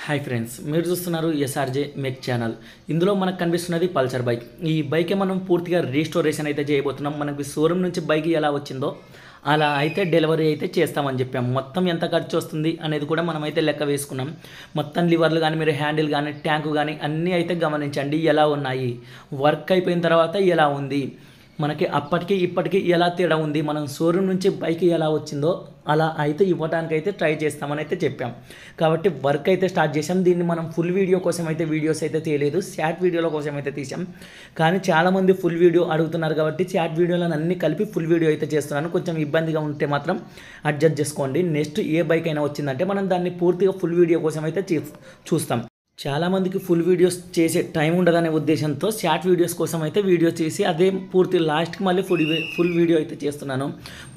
Hi friends, మీరు చూస్తున్నారు SRJ మెక్ channel. ఇందులో మనకు కనిపిస్తున్నది పల్సర్ బైక్. ఈ బైకే మనం పూర్తిగా రీస్టోరేషన్ అయితే చేయబోతున్నాం. మనకి షోరూమ్ నుంచి బైక్ ఎలా వచ్చిందో అలా అయితే డెలివరీ అయితే చేస్తామని చెప్పాం. మొత్తం ఎంత ఖర్చు వస్తుంది అనేది కూడా మనం అయితే లెక్క వేసుకున్నాం. మొత్తం లివర్లు కానీ, మీరు హ్యాండిల్ కానీ, ట్యాంకు కానీ అన్నీ అయితే గమనించండి ఎలా ఉన్నాయి, వర్క్ అయిపోయిన తర్వాత ఎలా ఉంది, మనకి అప్పటికి ఇప్పటికీ ఎలా తేడా ఉంది, మనం షోరూమ్ నుంచి బైక్ ఎలా వచ్చిందో అలా అయితే ఇవ్వడానికి అయితే ట్రై చేస్తామని అయితే చెప్పాం. కాబట్టి వర్క్ అయితే స్టార్ట్ చేసాం. దీన్ని మనం ఫుల్ వీడియో కోసం అయితే వీడియోస్ అయితే తీయలేదు, షార్ట్ వీడియోల కోసం అయితే తీసాం. కానీ చాలామంది ఫుల్ వీడియో అడుగుతున్నారు కాబట్టి షార్ట్ వీడియోలను అన్నీ కలిపి ఫుల్ వీడియో అయితే చేస్తున్నాను. కొంచెం ఇబ్బందిగా ఉంటే మాత్రం అడ్జస్ట్ చేసుకోండి. నెక్స్ట్ ఏ బైక్ అయినా వచ్చిందంటే మనం దాన్ని పూర్తిగా ఫుల్ వీడియో కోసం అయితే చూస్తాం. చాలామందికి ఫుల్ వీడియోస్ చేసే టైం ఉండదనే ఉద్దేశంతో షార్ట్ వీడియోస్ కోసం అయితే వీడియో చేసి అదే పూర్తి లాస్ట్కి మళ్ళీ ఫుల్ వీడియో అయితే చేస్తున్నాను.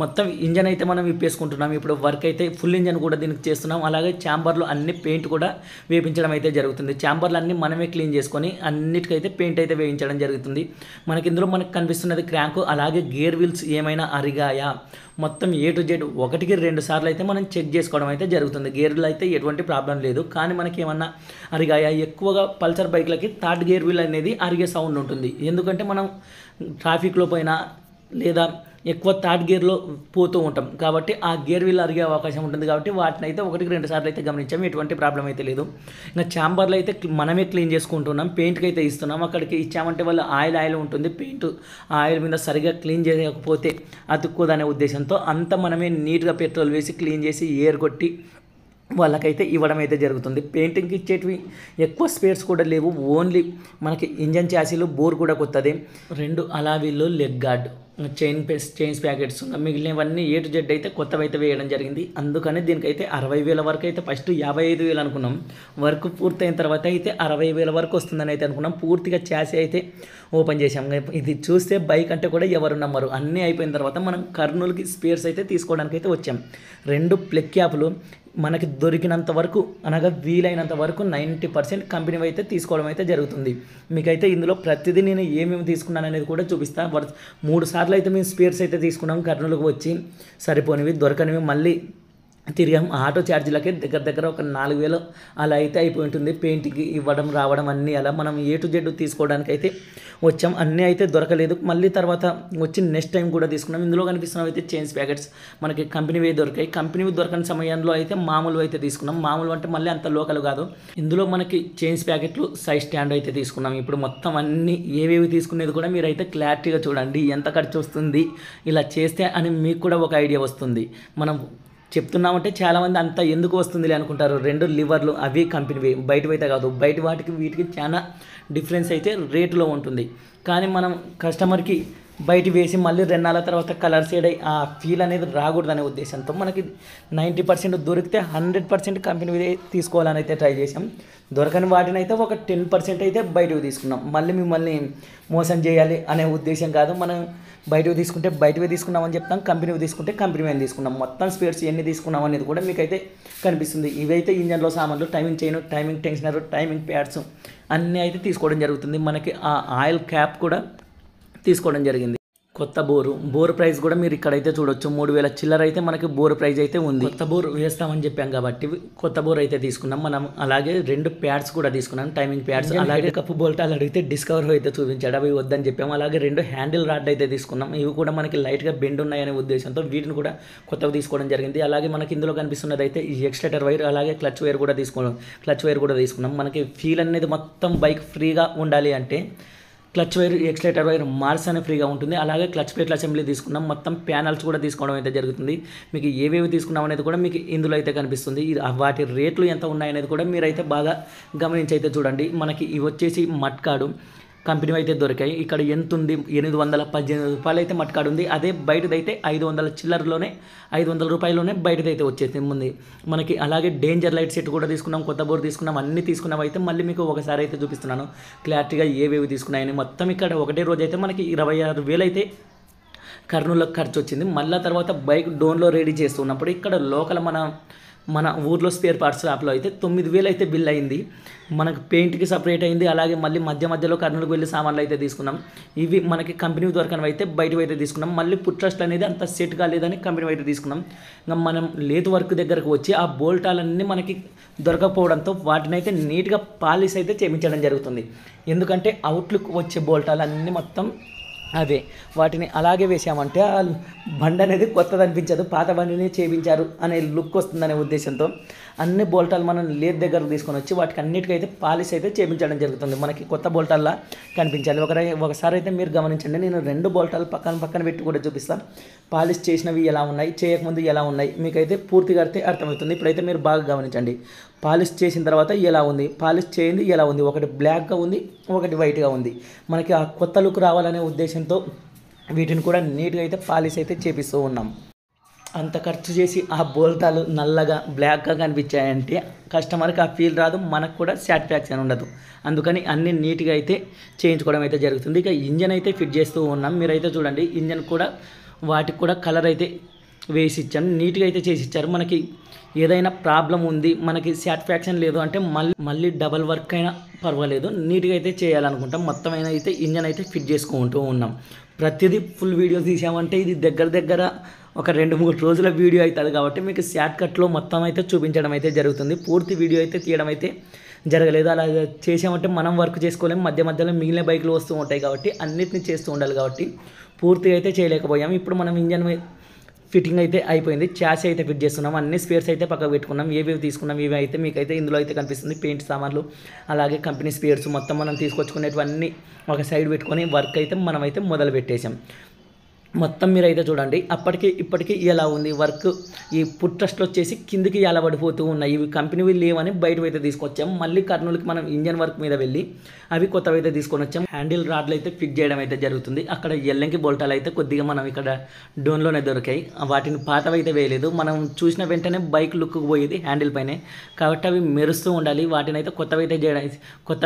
మొత్తం ఇంజన్ అయితే మనం విప్పేసుకుంటున్నాం. ఇప్పుడు వర్క్ అయితే ఫుల్ ఇంజన్ కూడా దీనికి చేస్తున్నాం. అలాగే ఛాంబర్లో అన్ని పెయింట్ కూడా వేయించడం అయితే జరుగుతుంది. ఛాంబర్లు అన్నీ మనమే క్లీన్ చేసుకొని అన్నిటికైతే పెయింట్ అయితే వేయించడం జరుగుతుంది. మనకి ఇందులో మనకు కనిపిస్తున్నది క్రాంకు, అలాగే గేర్ వీల్స్ ఏమైనా అరిగాయా, మొత్తం A to Z 1-2 సార్లు అయితే మనం చెక్ చేసుకోవడం అయితే జరుగుతుంది. గేర్లు అయితే ఎటువంటి ప్రాబ్లం లేదు. కానీ మనకి ఏమన్నా అరిగాయా, ఎక్కువగా పల్సర్ బైక్లకి థర్డ్ గేర్ వీల్ అనేది అరిగే సౌండ్ ఉంటుంది. ఎందుకంటే మనం ట్రాఫిక్లో పోయినా లేదా ఎక్కువ థర్డ్ గేర్లో పోతూ ఉంటాం కాబట్టి ఆ గేర్ వీల్ అరిగే అవకాశం ఉంటుంది. కాబట్టి వాటిని అయితే 1-2 సార్లు అయితే గమనించాము. ఎటువంటి ప్రాబ్లం అయితే లేదు. ఇంకా ఛాంబర్లో అయితే మనమే క్లీన్ చేసుకుంటున్నాం. పెయింట్కి అయితే ఇస్తున్నాం. అక్కడికి ఇచ్చామంటే వాళ్ళు ఆయిల్ ఉంటుంది. పెయింట్ ఆయిల్ మీద సరిగా క్లీన్ చేయకపోతే అతుక్కోదనే ఉద్దేశంతో అంతా మనమే నీట్గా పెట్రోల్ వేసి క్లీన్ చేసి ఎయిర్ కొట్టి వాళ్ళకైతే ఇవ్వడం అయితే జరుగుతుంది. పెయింటింగ్కి ఇచ్చేటివి ఎక్కువ స్పేర్స్ కూడా లేవు. ఓన్లీ మనకి ఇంజన్ ఛాసీలు, బోర్ కూడా కొత్తది, 2 అలావీళ్ళు, లెగ్ గార్డ్, చైన్స్ ప్యాకెట్స్, మిగిలినవన్నీ A to Z అయితే కొత్తవి అయితే వేయడం జరిగింది. అందుకని దీనికైతే 60,000 వరకు అయితే ఫస్ట్ 55,000 అనుకున్నాం. వర్క్ పూర్తయిన తర్వాత అయితే 60,000 వరకు వస్తుందని అయితే అనుకున్నాం. పూర్తిగా ఛాసీ అయితే ఓపెన్ చేసాం. ఇది చూస్తే బైక్ అంటే కూడా ఎవరు నమ్మరు. అన్నీ అయిపోయిన తర్వాత మనం కర్నూలుకి స్పేర్స్ అయితే తీసుకోవడానికి అయితే వచ్చాం. 2 ప్లగ్ క్యాప్లు మనకి దొరికినంత వరకు, అనగా వీలైనంత వరకు 90% కంపెనీ అయితే తీసుకోవడం అయితే జరుగుతుంది. మీకైతే ఇందులో ప్రతిదీ నేను ఏమేమి తీసుకున్నాను అనేది కూడా చూపిస్తాను. 3 సార్లు అయితే మేము స్పేర్స్ అయితే తీసుకున్నాం. కర్నూలుకు వచ్చి సరిపోనివి దొరకనివి మళ్ళీ తిరిగాం. ఆటో ఛార్జీలకే దగ్గర ఒక 4,000 అలా అయితే అయిపోయి ఉంటుంది. పెయింట్కి ఇవ్వడం రావడం అన్నీ అలా మనం A to Z తీసుకోవడానికి అయితే వచ్చాం. అన్నీ అయితే దొరకలేదు. మళ్ళీ తర్వాత వచ్చి నెక్స్ట్ టైం కూడా తీసుకున్నాం. ఇందులో కనిపిస్తున్నవి అయితే చైన్స్ ప్యాకెట్స్ మనకి కంపెనీవే దొరికాయి. కంపెనీవి దొరకని సమయంలో అయితే మామూలు అయితే తీసుకున్నాం. మామూలు అంటే మళ్ళీ అంత లోకల్ కాదు. ఇందులో మనకి చైన్స్ ప్యాకెట్లు, సైడ్ స్టాండ్ అయితే తీసుకున్నాం. ఇప్పుడు మొత్తం అన్నీ ఏవేవి తీసుకునేది కూడా మీరైతే క్లారిటీగా చూడండి. ఎంత ఖర్చు వస్తుంది ఇలా చేస్తే అని మీకు కూడా ఒక ఐడియా వస్తుంది. మనం చెప్తున్నామంటే చాలామంది అంతా ఎందుకు వస్తుంది అనుకుంటారు. 2 లివర్లు అవి కంపెనీవి, బయటవి అయితే కాదు. బయట వాటికి వీటికి చాలా డిఫరెన్స్ అయితే రేటులో ఉంటుంది. కానీ మనం కస్టమర్కి బయట వేసి మళ్ళీ 2 నెలల తర్వాత కలర్ షేడ్ అయ్యి ఆ ఫీల్ అనేది రాకూడదనే ఉద్దేశంతో మనకి 90% దొరికితే 100% కంపెనీ తీసుకోవాలని అయితే ట్రై చేసాం. దొరకని వాటిని అయితే ఒక 10% అయితే బయటకు తీసుకున్నాం. మళ్ళీ మిమ్మల్ని మోసం చేయాలి అనే ఉద్దేశం కాదు. మనం బయటకు తీసుకుంటే బయటవే తీసుకున్నామని చెప్తాం, కంపెనీవి తీసుకుంటే కంపెనీ తీసుకున్నాం. మొత్తం స్పేర్స్ ఎన్ని తీసుకున్నాం అనేది కూడా మీకైతే కనిపిస్తుంది. ఇవైతే ఇంజన్లో సామాన్లు, timing chain, timing tensioner, timing pads అన్నీ అయితే తీసుకోవడం జరుగుతుంది. మనకి ఆ ఆయిల్ క్యాప్ కూడా తీసుకోవడం జరిగింది. కొత్త బోర్ ప్రైస్ కూడా మీరు ఇక్కడైతే చూడొచ్చు. 3,000 చిల్లర అయితే మనకి బోర్ ప్రైస్ అయితే ఉంది. కొత్త బోర్ వేస్తామని చెప్పాం కాబట్టి కొత్త బోర్ అయితే తీసుకున్నాం మనం. అలాగే 2 ప్యాడ్స్ కూడా తీసుకున్నాం, టైమింగ్ ప్యాడ్స్. అలాగే కప్పు బోల్టాలు అడిగితే డిస్కవర్ అయితే చూపించాడు, అవి వద్దని చెప్పాము. అలాగే 2 హ్యాండిల్ రాడ్ అయితే తీసుకున్నాం. ఇవి కూడా మనకి లైట్గా బెండ్ ఉన్నాయనే ఉద్దేశంతో వీటిని కూడా కొత్తవి తీసుకోవడం జరిగింది. అలాగే మనకి ఇందులో కనిపిస్తున్నది అయితే ఈ ఎక్స్టెటర్ వైర్, అలాగే క్లచ్ వైర్ కూడా తీసుకున్నాం. మనకి ఫీల్ అనేది మొత్తం బైక్ ఫ్రీగా ఉండాలి అంటే క్లచ్ వైర్, ఎక్స్లేటర్ వైర్ మార్చానే ఫ్రీగా ఉంటుంది. అలాగే క్లచ్ ప్లేట్ల అసెంబ్లీ తీసుకున్నాం. మొత్తం ప్యానల్స్ కూడా తీసుకోవడం అయితే జరుగుతుంది. మీకు ఏవేవి తీసుకున్నాం అనేది కూడా మీకు ఇందులో అయితే కనిపిస్తుంది. వాటి రేట్లు ఎంత ఉన్నాయనేది కూడా మీరైతే బాగా గమనించి అయితే చూడండి. మనకి ఇవి వచ్చేసి మట్కాడు కంపెనీ అయితే దొరికాయి. ఇక్కడ ఎంత ఉంది, 818 రూపాయలు అయితే మట్కాడు ఉంది. అదే బయటదైతే 500 చిల్లరలోనే, 500 రూపాయల్లోనే బయటదైతే వచ్చేసి ఉంది మనకి. అలాగే డేంజర్ లైట్ సెట్ కూడా తీసుకున్నాం, కొత్త బోర్ తీసుకున్నాం. అన్నీ తీసుకున్నాం. అయితే మళ్ళీ మీకు ఒకసారి అయితే చూపిస్తున్నాను క్లారిటీగా ఏవేవి తీసుకున్నాయని. మొత్తం ఇక్కడ ఒకటే రోజు అయితే మనకి 26,000 అయితే కర్నూలులో ఖర్చు వచ్చింది. మళ్ళీ తర్వాత బైక్ డోన్లో రెడీ చేస్తున్నప్పుడు ఇక్కడ లోకల్ మన ఊర్లో స్పేర్ పార్ట్స్ షాప్లో అయితే 9,000 అయితే బిల్ అయింది. మనకు పెయింట్కి సపరేట్ అయింది. అలాగే మళ్ళీ మధ్యలో కర్నూలుకు వెళ్ళి సామాన్లు అయితే తీసుకున్నాం. ఇవి మనకి కంపెనీ దొరకనివి అయితే బయటవి అయితే తీసుకున్నాం. మళ్ళీ పుట్రస్ట్ అనేది అంత సెట్ కాలేదని కంపెనీ అయితే తీసుకున్నాం. ఇంకా మనం లేత్ వర్క్ దగ్గరకు వచ్చి ఆ బోల్టాలన్నీ మనకి దొరకకపోవడంతో వాటిని అయితే నీట్గా పాలిష్ అయితే చేయించడం జరుగుతుంది. ఎందుకంటే అవుట్లుక్ వచ్చే బోల్టాలు అన్నీ మొత్తం అవే, వాటిని అలాగే వేసామంటే ఆ బండి అనేది కొత్తది అనిపించదు, పాత బండిని చేయించారు అనే లుక్ వస్తుందనే ఉద్దేశంతో అన్ని బోల్టాలు మనం లేత్ దగ్గరకు తీసుకొని వచ్చి వాటికి అన్నిటికైతే పాలిష్ అయితే చేయించడం జరుగుతుంది. మనకి కొత్త బోల్టాల్లా కనిపించాలి. ఒకసారి అయితే మీరు గమనించండి, నేను 2 బోల్టాలు పక్కన పెట్టి కూడా చూపిస్తాను. పాలిష్ చేసినవి ఎలా ఉన్నాయి, చేయకముందు ఎలా ఉన్నాయి మీకైతే పూర్తిగా అర్థమవుతుంది. ఇప్పుడైతే మీరు బాగా గమనించండి, పాలిష్ చేసిన తర్వాత ఎలా ఉంది, పాలిష్ చేయింది ఎలా ఉంది, ఒకటి బ్లాక్గా ఉంది, ఒకటి వైట్గా ఉంది. మనకి ఆ కొత్త లుక్ రావాలనే ఉద్దేశంతో వీటిని కూడా నీట్గా అయితే పాలిష్ అయితే చేపిస్తూ ఉన్నాం. అంత ఖర్చు చేసి ఆ బోల్టాలు నల్లగా బ్లాక్గా కనిపించాయంటే కస్టమర్కి ఆ ఫీల్ రాదు, మనకు కూడా సాటిస్ఫాక్షన్ ఉండదు. అందుకని అన్ని నీట్గా అయితే చేయించుకోవడం అయితే జరుగుతుంది. ఇక ఇంజన్ అయితే ఫిట్ చేస్తూ ఉన్నాం. మీరైతే చూడండి, ఇంజన్ కూడా వాటికి కూడా కలర్ అయితే వేసి ఇచ్చాను, నీట్గా అయితే చేసి ఇచ్చారు. మనకి ఏదైనా ప్రాబ్లం ఉంది, మనకి సాటిస్ఫాక్షన్ లేదు అంటే మళ్ళీ డబల్ వర్క్ అయినా పర్వాలేదు, నీట్గా అయితే చేయాలనుకుంటాం. మొత్తం అయితే ఇంజన్ అయితే ఫిట్ చేసుకుంటూ ఉన్నాం. ప్రతిదీ ఫుల్ వీడియో తీసామంటే ఇది దగ్గర ఒక 2-3 రోజుల వీడియో అవుతుంది. కాబట్టి మీకు షార్ట్కట్లో మొత్తం అయితే చూపించడం అయితే జరుగుతుంది. పూర్తి వీడియో అయితే తీయడం అయితే జరగలేదు. అలా చేసామంటే మనం వర్క్ చేసుకోలేము, మధ్యలో మిగిలిన బైకులు వస్తూ ఉంటాయి కాబట్టి అన్నిటిని చేస్తూ ఉండాలి. కాబట్టి పూర్తిగా అయితే చేయలేకపోయాం. ఇప్పుడు మనం ఇంజన్ ఫిట్టింగ్ అయితే అయిపోయింది, చాసీ అయితే ఫిట్ చేస్తున్నాం, అన్ని స్పేర్స్ అయితే పక్కకు పెట్టుకున్నాం. ఏవేవి తీసుకున్నాం ఇవి అయితే మీకైతే ఇందులో అయితే కనిపిస్తుంది. పెయింట్ సామాన్లు అలాగే కంపెనీ స్పేర్స్ మొత్తం మనం తీసుకొచ్చుకునేటివన్నీ ఒక సైడ్ పెట్టుకొని వర్క్ అయితే మనమైతే మొదలు పెట్టేసాం. మొత్తం మీరైతే చూడండి, అప్పటికి ఇప్పటికీ ఎలా ఉంది వర్క్. ఈ పుట్రస్ట్లు వచ్చేసి కిందికి ఎలా పడిపోతూ ఉన్నాయి, ఇవి కంపెనీవి లేవని బయట అయితే తీసుకొచ్చాం. మళ్ళీ కర్నూలుకి మనం ఇంజన్ వర్క్ మీద వెళ్ళి అవి కొత్తవి అయితే తీసుకొని వచ్చాం. హ్యాండిల్ రాడ్లు అయితే ఫిట్ చేయడం అయితే జరుగుతుంది. అక్కడ ఎల్లంకి బోల్టాలు అయితే కొద్దిగా మనం ఇక్కడ డోన్లోనే దొరికాయి, వాటిని పాతవి అయితే వేయలేదు. మనం చూసిన వెంటనే బైక్ లుక్కు పోయేది హ్యాండిల్ పైనే, కాబట్టి అవి మెరుస్తూ ఉండాలి. వాటిని అయితే కొత్తవి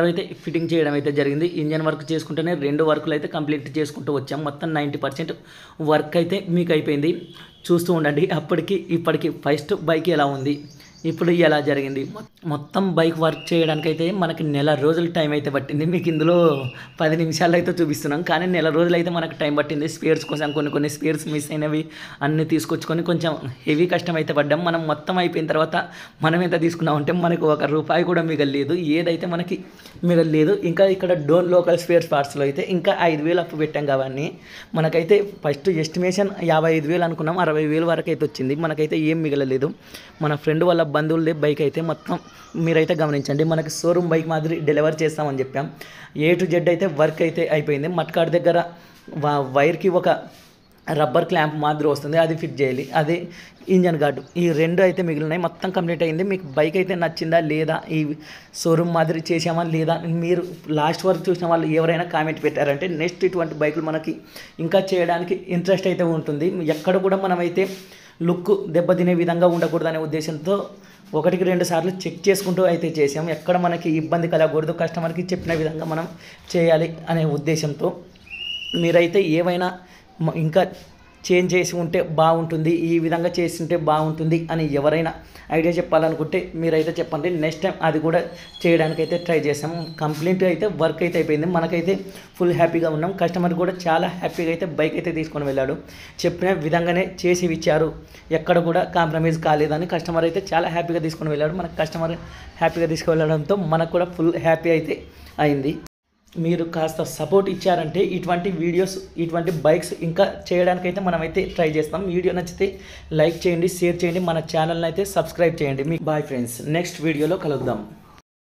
అయితే ఫిట్టింగ్ చేయడం అయితే జరిగింది. ఇంజన్ వర్క్ చేసుకుంటేనే 2 వర్కులు అయితే కంప్లీట్ చేసుకుంటూ వచ్చాం. మొత్తం 90% వర్క్ అయితే మీకు అయిపోయింది. చూస్తూ ఉండండి. అప్పటికి ఇప్పటికి ఫస్ట్ బైక్ ఎలా ఉంది, ఇప్పుడు ఎలా జరిగింది. మొత్తం బైక్ వర్క్ చేయడానికైతే మనకి 1 రోజులు టైం అయితే పట్టింది. మీకు ఇందులో 10 నిమిషాలు అయితే చూపిస్తున్నాం, కానీ 1 రోజులు అయితే మనకు టైం పట్టింది. స్పేర్స్ కోసం కొన్ని స్పేర్స్ మిస్ అయినవి అన్నీ తీసుకొచ్చుకొని కొంచెం హెవీ కష్టం అయితే పడ్డాం. మనం మొత్తం అయిపోయిన తర్వాత మనం ఎంత తీసుకున్నామంటే మనకు ₹1 కూడా మిగలలేదు, ఏదైతే మనకి మిగలలేదు. ఇంకా ఇక్కడ డోన్ లోకల్ స్పేర్ పార్ట్స్లో అయితే ఇంకా 5,000 అప్పు పెట్టాం. కాబట్టి మనకైతే ఫస్ట్ ఎస్టిమేషన్ 55,000 అనుకున్నాం, 60,000 వరకు అయితే వచ్చింది. మనకైతే ఏం మిగలలేదు. మన ఫ్రెండ్ వాళ్ళ బంధువులదే బైక్ అయితే మొత్తం మీరైతే గమనించండి. మనకి షోరూమ్ బైక్ మాదిరి డెలివరీ చేస్తామని చెప్పాం. A to Z అయితే వర్క్ అయితే అయిపోయింది. మట్కాడ్ దగ్గర వైర్కి ఒక రబ్బర్ క్లాంప్ మాదిరి వస్తుంది, అది ఫిట్ చేయాలి. అది ఇంజన్ గార్డు, ఈ 2 అయితే మిగిలినాయి. మొత్తం కంప్లీట్ అయింది. మీకు బైక్ అయితే నచ్చిందా లేదా, ఈ షోరూమ్ మాదిరి చేసామా లేదా, మీరు లాస్ట్ వరకు చూసిన వాళ్ళు ఎవరైనా కామెంట్ పెట్టారంటే నెక్స్ట్ ఇటువంటి బైకులు మనకి ఇంకా చేయడానికి ఇంట్రెస్ట్ అయితే ఉంటుంది. ఎక్కడ కూడా మనమైతే లుక్ దెబ్బతినే విధంగా ఉండకూడదనే ఉద్దేశంతో 1-2 సార్లు చెక్ చేసుకుంటూ అయితే చేసాం. ఎక్కడ మనకి ఇబ్బంది కలగకూడదు, కస్టమర్కి చెప్పిన విధంగా మనం చేయాలి అనే ఉద్దేశంతో మీరైతే ఏవైనా ఇంకా చేంజ్ చేసి ఉంటే బాగుంటుంది, ఈ విధంగా చేసి ఉంటే బాగుంటుంది అని ఎవరైనా ఐడియా చెప్పాలనుకుంటే మీరైతే చెప్పండి. నెక్స్ట్ టైం అది కూడా చేయడానికైతే ట్రై చేసాం. కంప్లీట్ అయితే వర్క్ అయితే అయిపోయింది. మనకైతే ఫుల్ హ్యాపీగా ఉన్నాం. కస్టమర్ కూడా చాలా హ్యాపీగా అయితే బైక్ అయితే తీసుకొని వెళ్ళాడు. చెప్పిన విధంగానే చేసి ఇచ్చారు, ఎక్కడ కూడా కాంప్రమైజ్ కాలేదని కస్టమర్ అయితే చాలా హ్యాపీగా తీసుకొని వెళ్ళాడు. మనకు కస్టమర్ హ్యాపీగా తీసుకువెళ్ళడంతో మనకు కూడా ఫుల్ హ్యాపీ అయితే అయింది. మీరు కాస్త సపోర్ట్ ఇచ్చారంటే ఇటువంటి వీడియోస్, ఇటువంటి బైక్స్ ఇంకా చేయడానికైతే మనమైతే ట్రై చేస్తాం. వీడియో నచ్చితే లైక్ చేయండి, షేర్ చేయండి, మన ఛానల్ని అయితే సబ్స్క్రైబ్ చేయండి. బాయ్ ఫ్రెండ్స్, నెక్స్ట్ వీడియోలో కలుద్దాం.